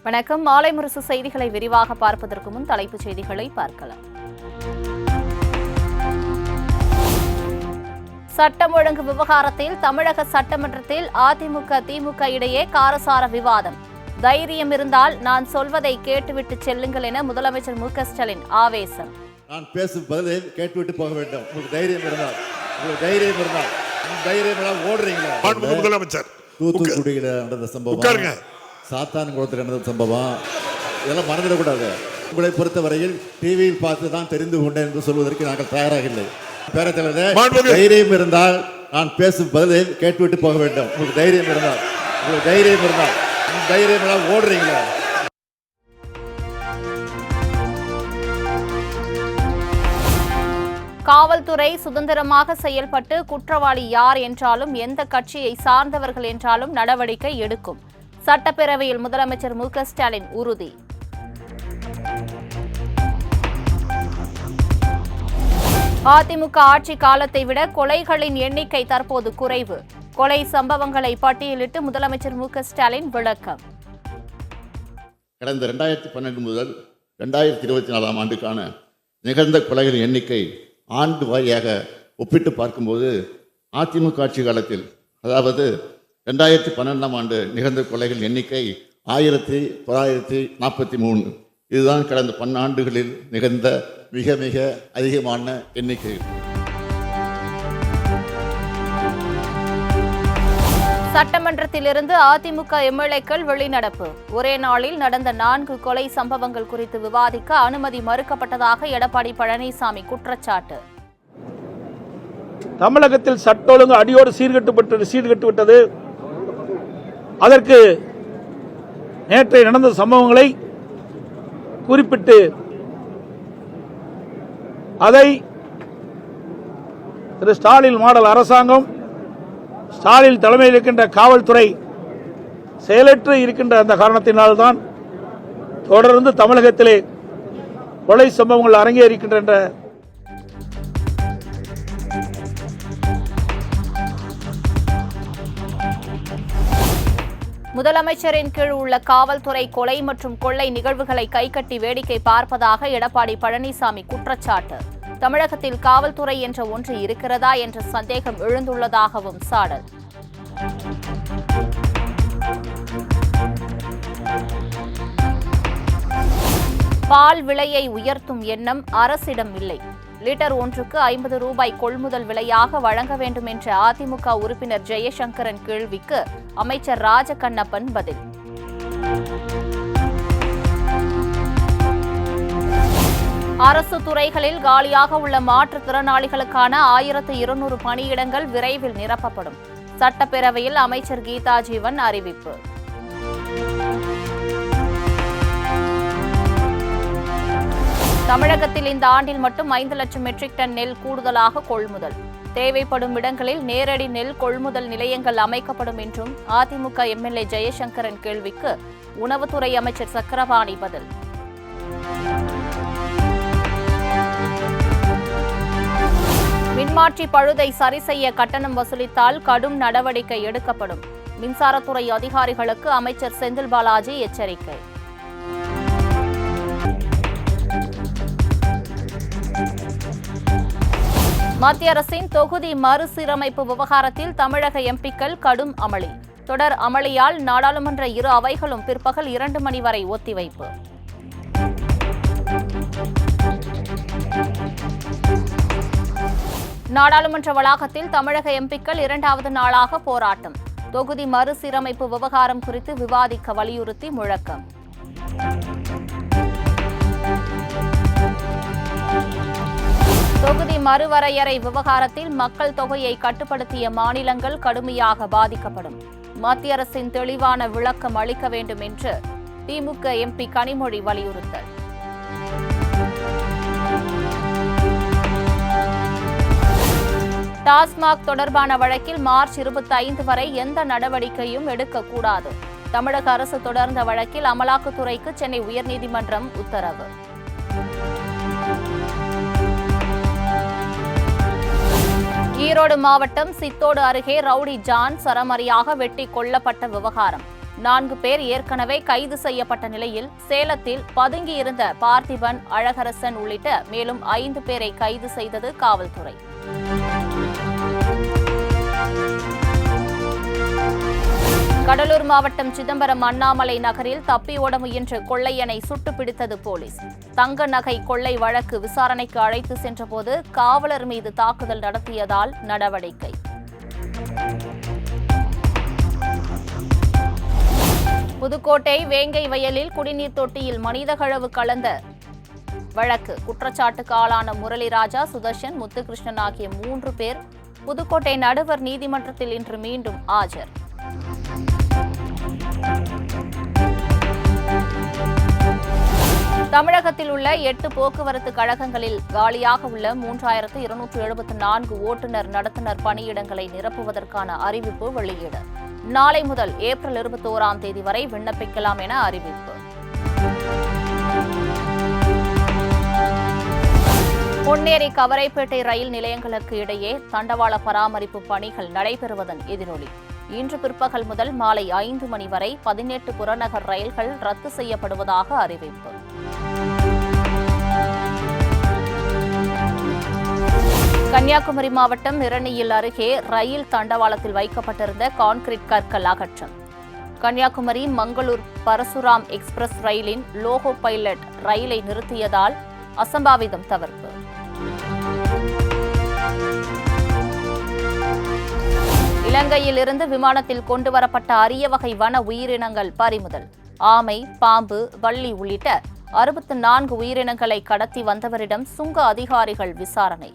வணக்கம். மாலை முரசு செய்திகளை விரிவாக பார்ப்பதற்கு முன் தலைப்புச் செய்திகளை பார்க்கலாம். சட்டம் ஒழுங்கு விவகாரத்தில் தமிழக சட்டமன்றத்தில் அதிமுக திமுக இடையே காரசார விவாதம். தைரியம் இருந்தால் நான் சொல்வதை கேட்டுவிட்டு செல்லுங்கள் என முதலமைச்சர் மு.க.ஸ்டாலின் ஆவேசம். நான் பேசும் பதிலை கேட்டுவிட்டு போக வேண்டும். உங்களுக்கு தைரியம் இருந்தால் ஓடுறீங்களா? முதலமைச்சர் தூத்துக்குடியில் நடந்த சம்பவம், சாத்தான் குளத்தில் நடந்த சம்பவம், இதெல்லாம் மறந்துடக்கூடாது. உங்களை பொறுத்தவரையில் டிவியில் பார்த்து தான் தெரிந்து கொண்டேன் என்று சொல்வதற்கு நாங்கள் தயாராக இல்லை. பேரத்தலைவரே, தைரியம் இருந்தால் நான் பேசும் பதிலை கேட்டுவிட்டு போக வேண்டும். உங்களுக்கு தைரியம் இருந்தால் ஓடுறீங்களா? காவல்துறை சுதந்திரமாக செயல்பட்டு குற்றவாளி யார் என்றாலும் எந்த கட்சியை சார்ந்தவர்கள் என்றாலும் நடவடிக்கை எடுக்கும். சட்டப்பேரவையில் முதலமைச்சர் மு.க.ஸ்டாலின் உறுதி. அதிமுக ஆட்சி காலத்தை விட கொலைகளின் எண்ணிக்கை தற்போது குறைவு. கொலை சம்பவங்களை பட்டியலிட்டு முதலமைச்சர் மு.க.ஸ்டாலின் விளக்கம். கடந்த 2012 முதல் 2024 ஆண்டுக்கான நிகழ்ந்த கொலைகளின் எண்ணிக்கை ஆண்டு வாரியாக ஒப்பிட்டு பார்க்கும்போது அதிமுக ஆட்சி காலத்தில், அதாவது 2012 ஆண்டு நிகழ்ந்த கொலைகள் எண்ணிக்கை 1943. இதுதான் கடந்த 10 ஆண்டுகளில் நிகழ்ந்த மிக மிக அதிகமான எண்ணிக்கை. சட்டமன்றத்திலிருந்து அதிமுக எம்எல்ஏக்கள் வெளிநடப்பு. ஒரே நாளில் நடந்த 4 கொலை சம்பவங்கள் குறித்து விவாதிக்க அனுமதி மறுக்கப்பட்டதாக எடப்பாடி பழனிசாமி குற்றச்சாட்டு. தமிழகத்தில் சட்ட ஒழுங்கு அடியோடு சீர்கட்டுவிட்டது. அதற்கு நேற்றைய நடந்த சம்பவங்களை குறிப்பிட்டு அதை திரு ஸ்டாலின் மாடல் அரசாங்கம், ஸ்டாலின் தலைமையில் இருக்கின்ற காவல்துறை செயலற்று இருக்கின்ற அந்த காரணத்தினால்தான் தொடர்ந்து தமிழகத்திலே கொலை சம்பவங்கள் அரங்கேறிக்கின்ற முதலமைச்சரின் கீழ் உள்ள காவல்துறை கொலை மற்றும் கொள்ளை நிகழ்வுகளை கைகட்டி வேடிக்கை பார்ப்பதாக எடப்பாடி பழனிசாமி குற்றச்சாட்டு. தமிழகத்தில் காவல்துறை என்ற ஒன்று இருக்கிறதா என்ற சந்தேகம் எழுந்துள்ளதாகவும் சாடல். பால் விலையை உயர்த்தும் எண்ணம் அரசிடம் இல்லை. லிட்டர் ஒன்றுக்கு 50 ரூபாய் கொள்முதல் விலையாக வழங்க வேண்டும் என்ற அதிமுக உறுப்பினர் ஜெயசங்கரன் கேள்விக்கு அமைச்சர் ராஜகண்ணப்பன் பதில். அரசு துறைகளில் காலியாக உள்ள மாற்றுத்திறனாளிகளுக்கான 1200 பணியிடங்கள் விரைவில் நிரப்பப்படும். சட்டப்பேரவையில் அமைச்சர் கீதா ஜீவன் அறிவிப்பு. தமிழகத்தில் இந்த ஆண்டில் மட்டும் 5 லட்சம் மெட்ரிக் டன் நெல் கூடுதலாக கொள்முதல். தேவைப்படும் இடங்களில் நேரடி நெல் கொள்முதல் நிலையங்கள் அமைக்கப்படும் என்றும் அதிமுக எம்எல்ஏ ஜெயசங்கரன் கேள்விக்கு உணவுத்துறை அமைச்சர் சக்கரபாணி பதில். மின்மாற்றி பழுதை சரி செய்ய கட்டணம் வசூலித்தால் கடும் நடவடிக்கை எடுக்கப்படும். மின்சாரத்துறை அதிகாரிகளுக்கு அமைச்சர் செந்தில் பாலாஜி எச்சரிக்கை. மத்திய அரசின் தொகுதி மறுசீரமைப்பு விவகாரத்தில் தமிழக எம்பிக்கள் கடும் அமளி. தொடர் அமளியால் நாடாளுமன்ற இரு அவைகளும் பிற்பகல் 2 மணி வரை ஒத்திவைப்பு. நாடாளுமன்ற வளாகத்தில் தமிழக எம்பிக்கள் 2வது நாளாக போராட்டம். தொகுதி மறுசீரமைப்பு விவகாரம் குறித்து விவாதிக்க வலியுறுத்தி முழக்கம். தொகுதி மறுவரையறை விவகாரத்தில் மக்கள் தொகையை கட்டுப்படுத்திய மாநிலங்கள் கடுமையாக பாதிக்கப்படும். மத்திய அரசின் தெளிவான விளக்கம் அளிக்க வேண்டும் என்று திமுக எம்பி கனிமொழி வலியுறுத்தல். டாஸ்மாக் தொடர்பான வழக்கில் மார்ச் 25 வரை எந்த நடவடிக்கையும் எடுக்கக்கூடாது. தமிழக அரசு தொடர்ந்த வழக்கில் அமலாக்கத்துறைக்கு சென்னை உயர்நீதிமன்றம் உத்தரவு. ஈரோடு மாவட்டம் சித்தோடு அருகே ரவுடி ஜான் சரமாரியாக வெட்டி கொல்லப்பட்ட விவகாரம். 4 பேர் ஏற்கனவே கைது செய்யப்பட்ட நிலையில் சேலத்தில் பதுங்கியிருந்த பார்த்திபன், அழகரசன் உள்ளிட்ட மேலும் 5 பேரை கைது செய்தது காவல்துறை. கடலூர் மாவட்டம் சிதம்பரம் அண்ணாமலை நகரில் தப்பி ஓட முயன்ற கொள்ளையனை சுட்டு பிடித்தது போலீஸ். தங்க நகை கொள்ளை வழக்கு விசாரணைக்கு அழைத்து சென்றபோது காவலர் மீது தாக்குதல் நடத்தியதால் நடவடிக்கை. புதுக்கோட்டை வேங்கை வயலில் குடிநீர் தொட்டியில் மனிதகழவு கலந்த வழக்கு குற்றச்சாட்டுக்கு ஆளான முரளிராஜா, சுதர்ஷன், முத்துகிருஷ்ணன் ஆகிய 3 பேர் புதுக்கோட்டை நடுவர் நீதிமன்றத்தில் இன்று மீண்டும் ஆஜர். தமிழகத்தில் உள்ள 8 போக்குவரத்து கழகங்களில் காலியாக உள்ள 3274 ஓட்டுநர் நடத்துனர் பணியிடங்களை நிரப்புவதற்கான அறிவிப்பு வெளியீடு. நாளை முதல் ஏப்ரல் 21ஆம் தேதி வரை விண்ணப்பிக்கலாம் என அறிவிப்பு. பொன்னேரி கவரைப்பேட்டை ரயில் நிலையங்களுக்கு இடையே தண்டவாள பராமரிப்பு பணிகள் நடைபெறுவதன் எதிரொலி. இன்று பிற்பகல் முதல் மாலை 5 மணி வரை 18 புறநகர் ரயில்கள் ரத்து செய்யப்படுவதாக அறிவிப்பு. கன்னியாகுமரி மாவட்டம் நிரணியில் அருகே ரயில் தண்டவாளத்தில் வைக்கப்பட்டிருந்த கான்கிரீட் கற்கள் அகற்றம். கன்னியாகுமரி மங்களூர் பரசுராம் எக்ஸ்பிரஸ் ரயிலின் லோகோ பைலட் ரயிலை நிறுத்தியதால் அசம்பாவிதம் தவிர்ப்பு. இலங்கையில் இருந்து விமானத்தில் கொண்டுவரப்பட்ட அரிய வகை வன உயிரினங்கள் பறிமுதல். ஆமை, பாம்பு, வள்ளி உள்ளிட்ட 64 உயிரினங்களை கடத்தி வந்தவரிடம் சுங்க அதிகாரிகள் விசாரணை.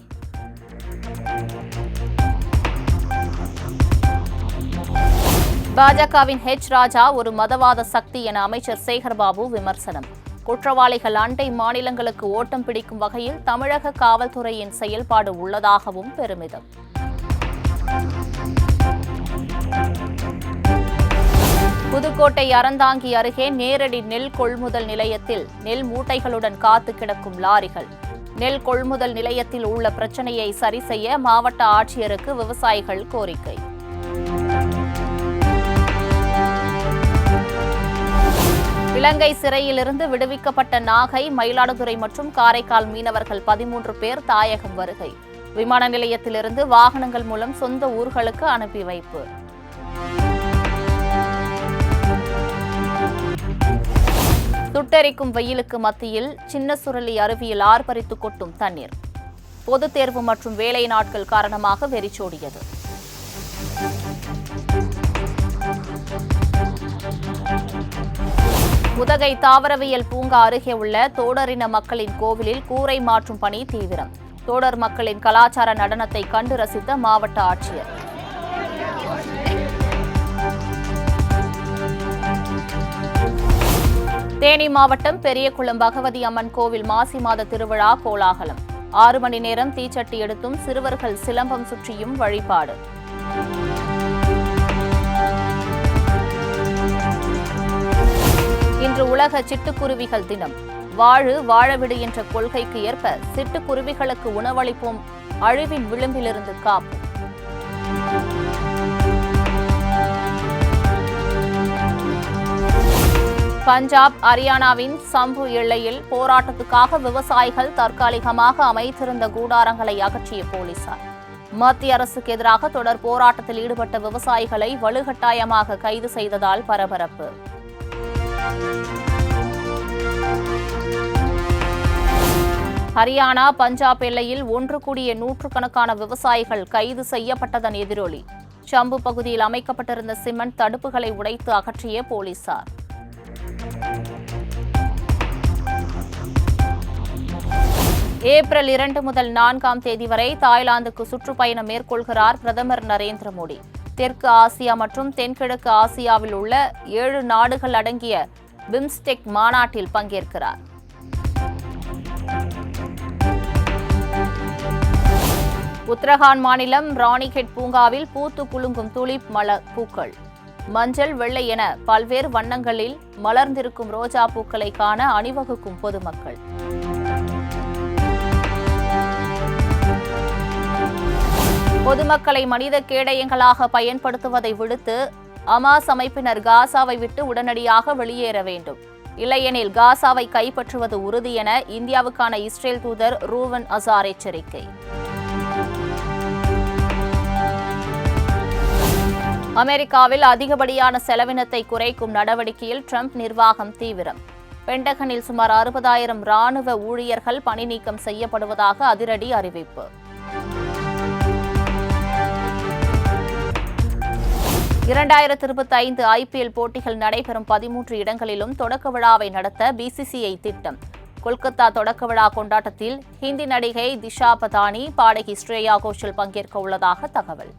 பாஜகவின் ராஜா ஒரு மதவாத சக்தி என அமைச்சர் சேகர்பாபு விமர்சனம். குற்றவாளிகள் அண்டை மாநிலங்களுக்கு ஓட்டம் பிடிக்கும் வகையில் தமிழக காவல்துறையின் செயல்பாடு உள்ளதாகவும் பெருமிதம். புதுக்கோட்டை அறந்தாங்கி அருகே நேரடி நெல் கொள்முதல் நிலையத்தில் நெல் மூட்டைகளுடன் காத்து கிடக்கும் லாரிகள். நெல் கொள்முதல் நிலையத்தில் உள்ள பிரச்சனையை சரி செய்ய மாவட்ட ஆட்சியருக்கு விவசாயிகள் கோரிக்கை. இலங்கை சிறையிலிருந்து விடுவிக்கப்பட்ட நாகை, மயிலாடுதுறை மற்றும் காரைக்கால் மீனவர்கள் 13 பேர் தாயகம் வருகை. விமான நிலையத்திலிருந்து வாகனங்கள் மூலம் சொந்த ஊர்களுக்கு அனுப்பி வைப்பு. சுட்டெரிக்கும் வெயிலுக்கு மத்தியில் சின்ன சுருளி அருவியில் ஆர்ப்பரித்து கொட்டும் தண்ணீர். பொதுத் தேர்வு மற்றும் வேலை நாட்கள் காரணமாக வெறிச்சோடியது. உதகை தாவரவியல் பூங்கா அருகே உள்ள தோடரின மக்களின் கோவிலில் கூரை மாற்றும் பணி தீவிரம். தோடர் மக்களின் கலாச்சார நடனத்தை கண்டு ரசித்த மாவட்ட ஆட்சியர். தேனி மாவட்டம் பெரியகுளம் பகவதி அம்மன் கோவில் மாசி மாத திருவிழா கோலாகலம். 6 மணி நேரம் தீச்சட்டி எடுத்தும் சிறுவர்கள் சிலம்பம் சுற்றியும் வழிபாடு. இன்று உலக சிட்டுக்குருவிகள் தினம். வாழவிடு என்ற கொள்கைக்கு ஏற்ப சிட்டுக்குருவிகளுக்கு உணவளிப்போம், அழிவின் விளிம்பிலிருந்து காப்போம். பஞ்சாப், ஹரியானாவின் சம்பு எல்லையில் போராட்டத்துக்காக விவசாயிகள் தற்காலிகமாக அமைத்திருந்த கூடாரங்களை அகற்றிய போலீசார். மத்திய அரசுக்கு எதிராக தொடர் போராட்டத்தில் ஈடுபட்ட விவசாயிகளை வலுக்கட்டாயமாக கைது செய்ததால் பரபரப்பு. ஹரியானா, பஞ்சாப் எல்லையில் ஒன்று கூடிய நூற்றுக்கணக்கான விவசாயிகள் கைது செய்யப்பட்டதன் எதிரொலி. சம்பு பகுதியில் அமைக்கப்பட்டிருந்த சிமெண்ட் தடுப்புகளை உடைத்து அகற்றிய போலீசார். ஏப்ரல் 2 முதல் 4ஆம் தேதி வரை தாய்லாந்துக்கு சுற்றுப்பயணம் மேற்கொள்கிறார் பிரதமர் நரேந்திர மோடி. தெற்கு ஆசியா மற்றும் தென்கிழக்கு ஆசியாவில் உள்ள 7 நாடுகள் அடங்கிய பிம்ஸ்டெக் மாநாட்டில் பங்கேற்கிறார். உத்தரகாண்ட் மாநிலம் ராணிகெட் பூங்காவில் பூத்து குலுங்கும் துலிப் மலர் பூக்கள். மஞ்சள், வெள்ளை என பல்வேறு வண்ணங்களில் மலர்ந்திருக்கும் ரோஜா பூக்களை காண அணிவகுக்கும் பொதுமக்கள். பொதுமக்களை மனித கேடயங்களாக பயன்படுத்துவதை விடுத்து அமாஸ் அமைப்பினர் காசாவை விட்டு உடனடியாக வெளியேற வேண்டும், இல்லையெனில் காசாவை கைப்பற்றுவது உறுதி என இந்தியாவுக்கான இஸ்ரேல் தூதர் ரூவன் அசார் எச்சரிக்கை. அமெரிக்காவில் அதிகப்படியான செலவினத்தை குறைக்கும் நடவடிக்கையில் ட்ரம்ப் நிர்வாகம் தீவிரம். பென்டகனில் சுமார் 60,000 ராணுவ ஊழியர்கள் பணி நீக்கம் செய்யப்படுவதாக அதிரடி அறிவிப்பு. 2025 IPL போட்டிகள் நடைபெறும் 13 இடங்களிலும் தொடக்க விழாவை நடத்த BCCI திட்டம். கொல்கத்தா தொடக்க விழா கொண்டாட்டத்தில் ஹிந்தி நடிகை திஷா பதானி, பாடகி ஸ்ரேயா கோஷல் பங்கேற்க உள்ளதாக தகவல்.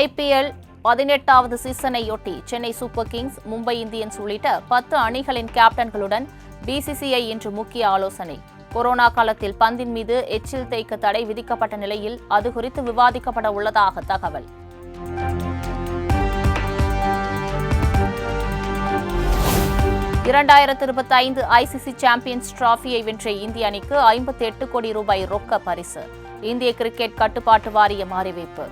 IPL 18வது சீசனையொட்டி Chennai Super Kings, Mumbai Indians உள்ளிட்ட 10 அணிகளின் கேப்டன்களுடன் BCCI இன்று முக்கிய ஆலோசனை. கொரோனா காலத்தில் பந்தின் மீது எச்சில் தேய்க்க தடை விதிக்கப்பட்ட நிலையில் அது குறித்து விவாதிக்கப்பட உள்ளதாக தகவல். (2025) ICC சாம்பியன்ஸ் டிராபியை வென்ற இந்திய அணிக்கு 58 கோடி ரூபாய் ரொக்க பரிசு. இந்திய கிரிக்கெட் கட்டுப்பாட்டு வாரியம் அறிவிப்பு.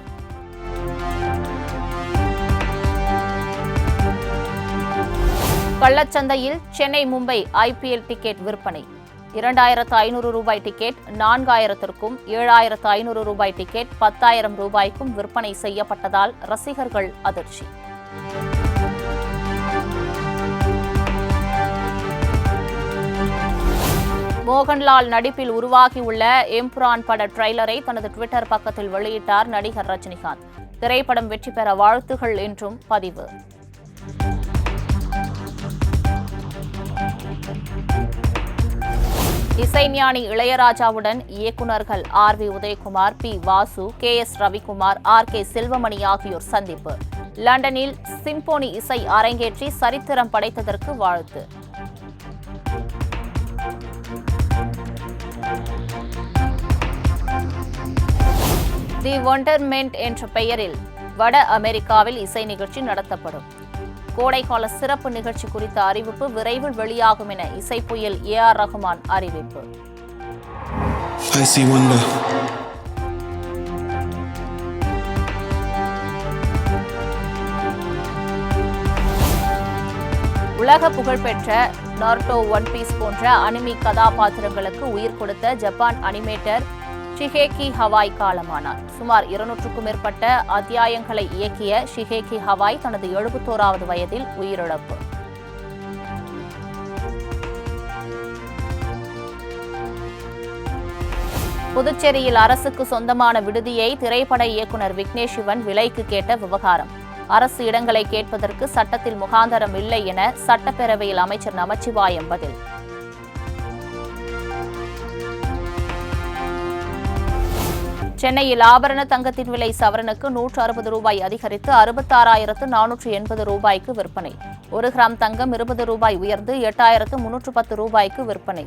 கள்ளச்சந்தையில் சென்னை மும்பை IPL டிக்கெட் விற்பனை. 2,500 ரூபாய் டிக்கெட் 4,000க்கும், 7,500 ரூபாய் டிக்கெட் 10,000 ரூபாய்க்கும் விற்பனை செய்யப்பட்டதால் ரசிகர்கள் அதிர்ச்சி. மோகன்லால் நடிப்பில் உருவாகியுள்ள எம்புரான் பட ட்ரெய்லரை தனது ட்விட்டர் பக்கத்தில் வெளியிட்டார் நடிகர் ரஜினிகாந்த். திரைப்படம் வெற்றி பெற வாழ்த்துகள் என்றும் பதிவு. இசைஞானி இளையராஜாவுடன் இயக்குநர்கள் RV Udhayakumar, P Vasu, KS Ravikumar, RK Selvamani ஆகியோர் சந்திப்பு. லண்டனில் சிம்போனி இசை அரங்கேற்றி சரித்திரம் படைத்ததற்கு வாழ்த்து. தி ஒண்டர்மெண்ட் என்ற பெயரில் வட அமெரிக்காவில் இசை நிகழ்ச்சி நடத்தப்படும். கோடைக்கால சிறப்பு நிகழ்ச்சி குறித்த அறிவிப்பு விரைவில் வெளியாகும் என இசைப்புயல் AR ரஹ்மான் அறிவிப்பு. உலக புகழ்பெற்ற நாருட்டோ, ஒன் பீஸ் போன்ற அனிமி கதாபாத்திரங்களுக்கு உயிர் கொடுத்த ஜப்பான் அனிமேட்டர் ஷிகேகி ஹவாய் காலமானார். சுமார் 200க்கும் மேற்பட்ட அத்தியாயங்களை இயக்கிய ஷிகேகி ஹவாய் தனது 71வது வயதில் உயிரிழப்பு. புதுச்சேரியில் அரசுக்கு சொந்தமான விடுதியை திரைப்பட இயக்குநர் விக்னேஷ் சிவன் விலைக்கு கேட்ட விவகாரம். அரசு இடங்களை கேட்பதற்கு சட்டத்தில் முகாந்தரம் இல்லை என சட்டப்பேரவையில் அமைச்சர் நமச்சிவாயம் பதில். சென்னையில் ஆபரண தங்கத்தின் விலை சவரனுக்கு 160 ரூபாய் அதிகரித்து 66,480 ரூபாய்க்கு விற்பனை. 1 கிராம் தங்கம் 20 ரூபாய் உயர்ந்து 8,310 ரூபாய்க்கு விற்பனை.